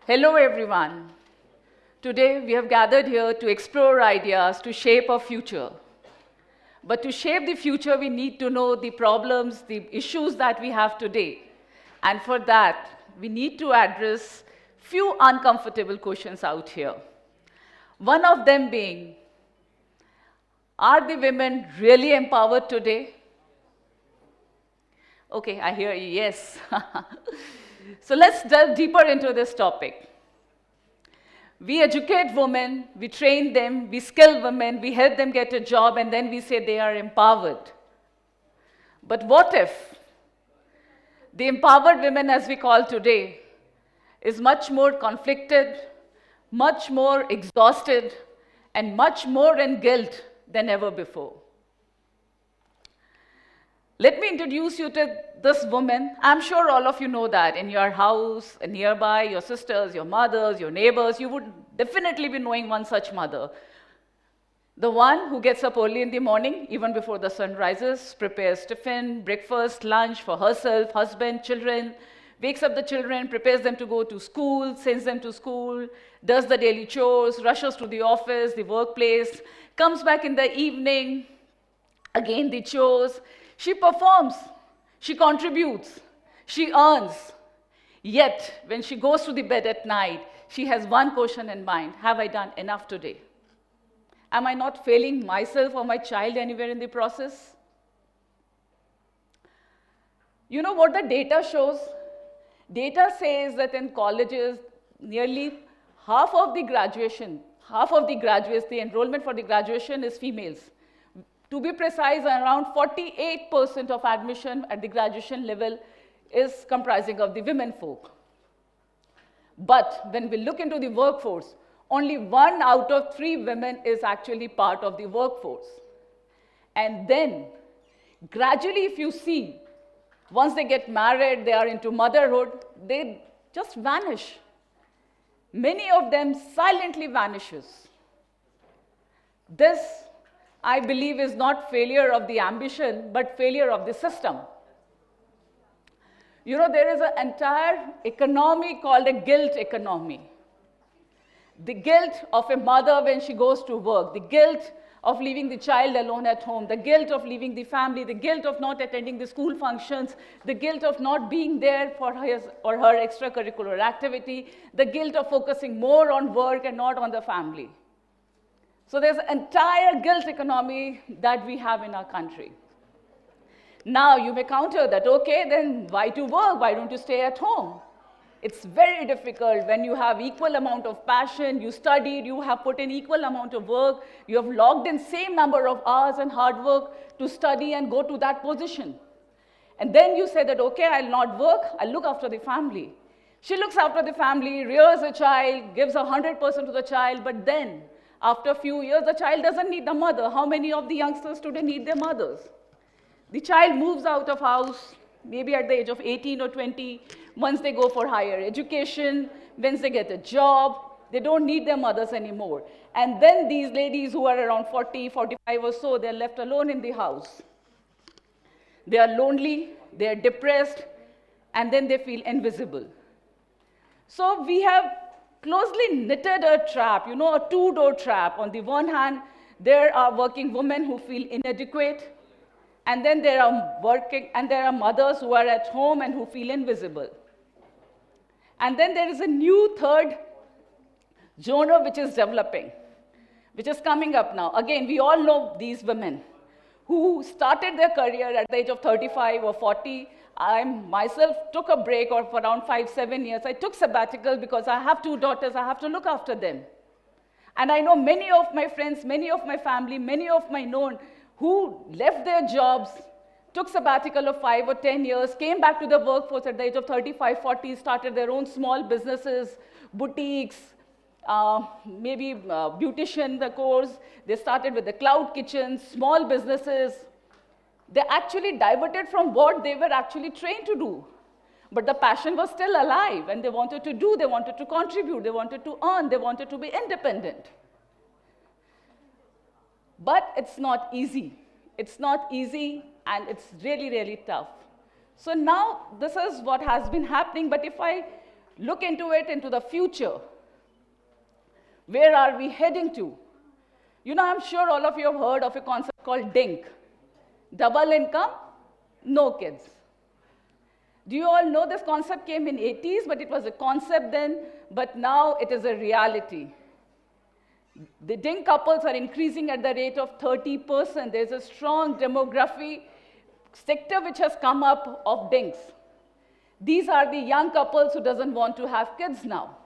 Hello, everyone. Today, we have gathered here to explore ideas to shape our future. But to shape the future, we need to know the problems, the issues that we have today. And for that, we need to address few uncomfortable questions out here. One of them being, are the women really empowered today? Okay, I hear you, yes. So let's delve deeper into this topic. We educate women, we train them, we skill women, we help them get a job, and then we say they are empowered. But what if the empowered women, as we call today, is much more conflicted, much more exhausted, and much more in guilt than ever before? Let me introduce you to this woman. I'm sure all of you know that in your house, nearby, your sisters, your mothers, your neighbors, you would definitely be knowing one such mother. The one who gets up early in the morning, even before the sun rises, prepares tiffin, breakfast, lunch for herself, husband, children, wakes up the children, prepares them to go to school, sends them to school, does the daily chores, rushes to the office, the workplace, comes back in the evening, again the chores. She performs, she contributes, she earns. Yet, when she goes to the bed at night, she has one question in mind: have I done enough today? Am I not failing myself or my child anywhere in the process? You know what the data shows? Data says that in colleges, nearly half of the graduates, the enrollment for the graduation is females. To be precise, around 48% of admission at the graduation level is comprising of the women folk. But when we look into the workforce, only 1 out of 3 women is actually part of the workforce. And then, gradually, if you see, once they get married, they are into motherhood, they just vanish. Many of them silently vanishes. This, I believe, is not failure of the ambition, but failure of the system. You know, there is an entire economy called a guilt economy. The guilt of a mother when she goes to work, the guilt of leaving the child alone at home, the guilt of leaving the family, the guilt of not attending the school functions, the guilt of not being there for his or her extracurricular activity, the guilt of focusing more on work and not on the family. So there's an entire guilt economy that we have in our country. Now you may counter that, okay, then why to work? Why don't you stay at home? It's very difficult when you have equal amount of passion, you studied, you have put in equal amount of work, you have logged in same number of hours and hard work to study and go to that position. And then you say that, okay, I'll not work, I'll look after the family. She looks after the family, rears a child, gives 100% to the child, but then after a few years, the child doesn't need the mother. How many of the youngsters today need their mothers? The child moves out of house, maybe at the age of 18 or 20. Once they go for higher education, once they get a job, they don't need their mothers anymore. And then these ladies who are around 40, 45 or so, they're left alone in the house. They are lonely, they're depressed, and then they feel invisible. So we have closely knitted a trap, you know, a two-door trap. On the one hand, there are working women who feel inadequate, and then there are mothers who are at home and who feel invisible. And then there is a new third genre which is developing, which is coming up now. Again, we all know these women who started their career at the age of 35 or 40. I myself took a break of around 5-7 years. I took sabbatical because I have 2 daughters, I have to look after them. And I know many of my friends, many of my family, many of my known who left their jobs, took sabbatical of 5 or 10 years, came back to the workforce at the age of 35, 40, started their own small businesses, boutiques, maybe beautician, the course. They started with the cloud kitchens, small businesses. They actually diverted from what they were actually trained to do. But the passion was still alive, and they wanted to do, they wanted to contribute, they wanted to earn, they wanted to be independent. But it's not easy. It's not easy, and it's really, really tough. So now this is what has been happening, but if I look into it, into the future. Where are we heading to? You know, I'm sure all of you have heard of a concept called DINK. Double income, no kids. Do you all know this concept came in 80s, but it was a concept then, but now it is a reality. The DINK couples are increasing at the rate of 30%. There's a strong demography sector which has come up of DINKs. These are the young couples who doesn't want to have kids now.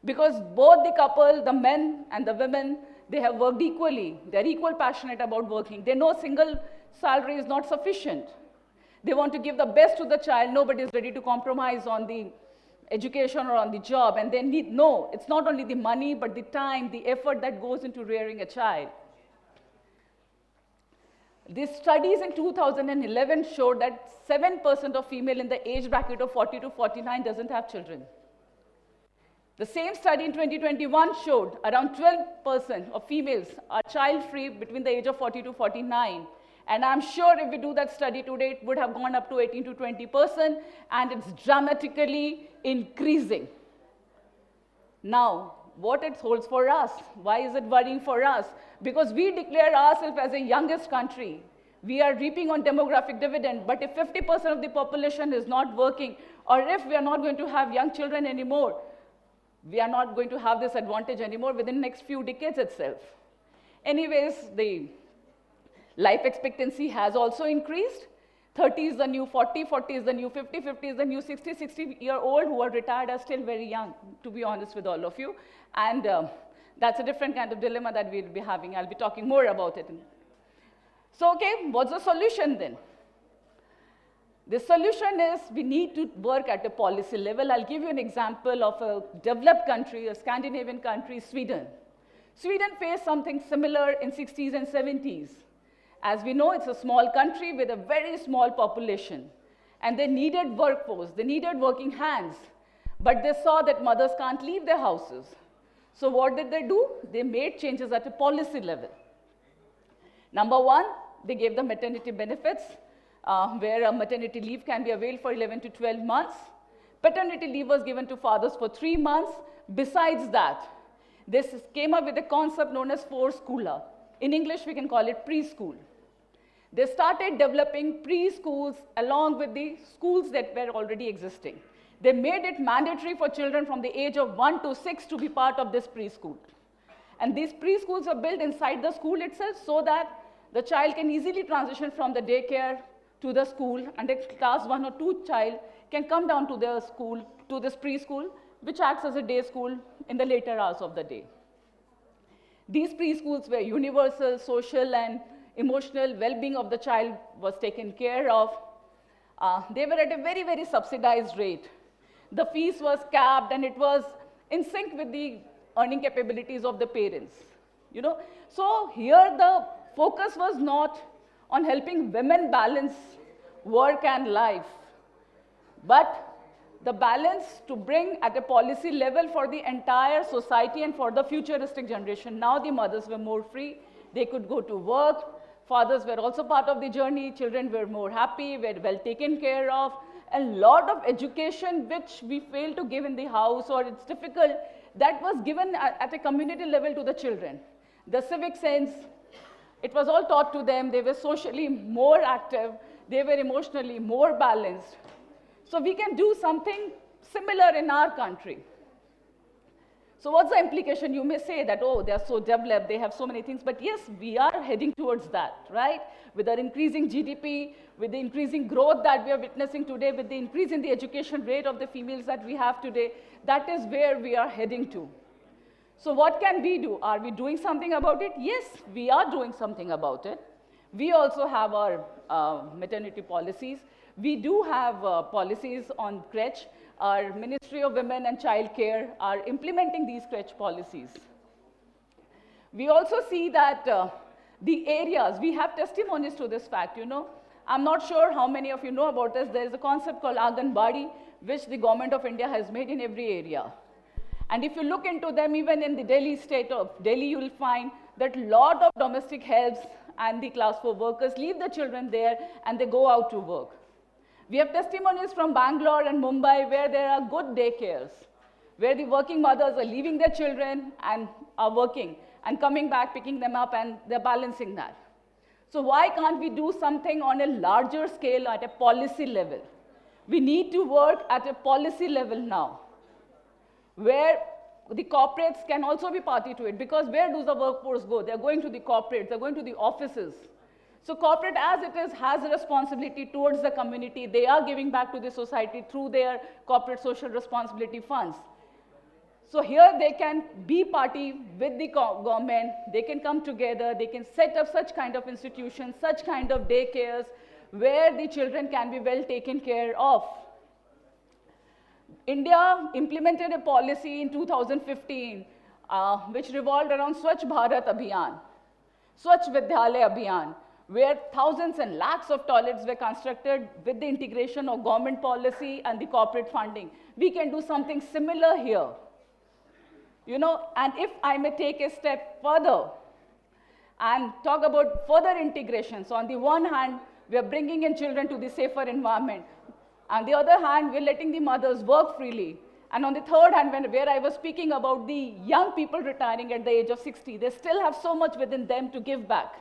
Because both the couple, the men and the women, they have worked equally. They're equal passionate about working. They know single salary is not sufficient. They want to give the best to the child. Nobody is ready to compromise on the education or on the job. And they need, no, it's not only the money, but the time, the effort that goes into rearing a child. These studies in 2011 showed that 7% of female in the age bracket of 40 to 49 doesn't have children. The same study in 2021 showed around 12% of females are child-free between the age of 40 to 49. And I'm sure if we do that study today, it would have gone up to 18 to 20%, and it's dramatically increasing. Now, what it holds for us? Why is it worrying for us? Because we declare ourselves as the youngest country. We are reaping on demographic dividend, but if 50% of the population is not working, or if we are not going to have young children anymore, we are not going to have this advantage anymore within the next few decades itself. Anyways, the life expectancy has also increased. 30 is the new 40, 40 is the new 50, 50 is the new 60, 60-year-old who are retired are still very young, to be honest with all of you. And that's a different kind of dilemma that we'll be having. I'll be talking more about it. So, okay, what's the solution then? The solution is we need to work at a policy level. I'll give you an example of a developed country, a Scandinavian country, Sweden. Sweden faced something similar in 60s and 70s. As we know, it's a small country with a very small population. And they needed workforce, they needed working hands. But they saw that mothers can't leave their houses. So what did they do? They made changes at a policy level. Number one, they gave the maternity benefits, where a maternity leave can be availed for 11 to 12 months. Paternity leave was given to fathers for 3 months. Besides that, they came up with a concept known as foreschooler. In English, we can call it preschool. They started developing preschools along with the schools that were already existing. They made it mandatory for children from the age of 1 to 6 to be part of this preschool. And these preschools are built inside the school itself so that the child can easily transition from the daycare to the school, and a class 1 or 2 child can come down to their school, to this preschool, which acts as a day school in the later hours of the day. These preschools were universal, social, and emotional well-being of the child was taken care of. They were at a very, very subsidized rate. The fees was capped, and it was in sync with the earning capabilities of the parents. You know? So here the focus was not on helping women balance work and life, but the balance to bring at a policy level for the entire society and for the futuristic generation. Now the mothers were more free, they could go to work, fathers were also part of the journey, children were more happy, were well taken care of. A lot of education which we fail to give in the house, or it's difficult, that was given at a community level to the children. The civic sense, it was all taught to them. They were socially more active, they were emotionally more balanced. So we can do something similar in our country. So what's the implication? You may say that, oh, they're so developed, they have so many things, but yes, we are heading towards that, right? With our increasing GDP, with the increasing growth that we are witnessing today, with the increase in the education rate of the females that we have today, that is where we are heading to. So what can we do? Are we doing something about it? Yes, we are doing something about it. We also have our maternity policies. We do have policies on crèche. Our Ministry of Women and Child Care are implementing these crèche policies. We also see that the areas, we have testimonies to this fact, you know. I'm not sure how many of you know about this. There is a concept called Anganwadi, which the government of India has made in every area. And if you look into them, even in the Delhi state of Delhi, you will find that a lot of domestic helps and the class 4 workers leave the children there and they go out to work. We have testimonies from Bangalore and Mumbai where there are good daycares, where the working mothers are leaving their children and are working and coming back, picking them up, and they're balancing that. So why can't we do something on a larger scale at a policy level? We need to work at a policy level now, where the corporates can also be party to it, because where does the workforce go? They're going to the corporates, they're going to the offices. So corporate, as it is, has a responsibility towards the community. They are giving back to the society through their corporate social responsibility funds. So here they can be party with the government, they can come together, they can set up such kind of institutions, such kind of daycares, where the children can be well taken care of. India implemented a policy in 2015, which revolved around Swachh Bharat Abhiyan, Swachh Vidyalaya Abhiyan, where thousands and lakhs of toilets were constructed with the integration of government policy and the corporate funding. We can do something similar here. You know, and if I may take a step further and talk about further integration. So on the one hand, we are bringing in children to the safer environment. On the other hand, we're letting the mothers work freely. And on the third hand, where I was speaking about the young people retiring at the age of 60, they still have so much within them to give back.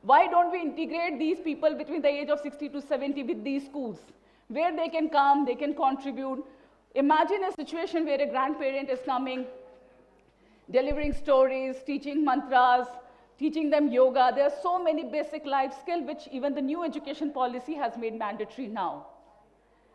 Why don't we integrate these people between the age of 60 to 70 with these schools, where they can come, they can contribute. Imagine a situation where a grandparent is coming, delivering stories, teaching mantras, teaching them yoga. There are so many basic life skills which even the new education policy has made mandatory now.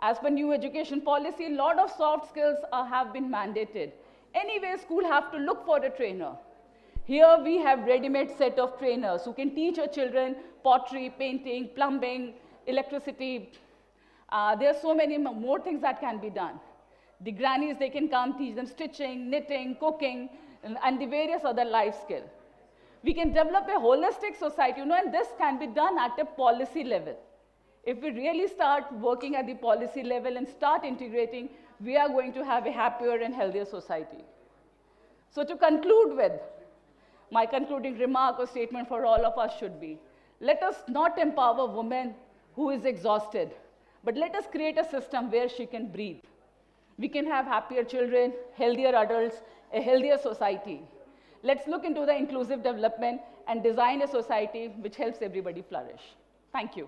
As per new education policy, a lot of soft skills have been mandated. Anyway, school have to look for a trainer. Here we have ready-made set of trainers who can teach our children pottery, painting, plumbing, electricity. There are so many more things that can be done. The grannies, they can come, teach them stitching, knitting, cooking, and the various other life skills. We can develop a holistic society, you know, and this can be done at a policy level. If we really start working at the policy level and start integrating, we are going to have a happier and healthier society. So to conclude with, my concluding remark or statement for all of us should be, let us not empower women who is exhausted, but let us create a system where she can breathe. We can have happier children, healthier adults, a healthier society. Let's look into the inclusive development and design a society which helps everybody flourish. Thank you.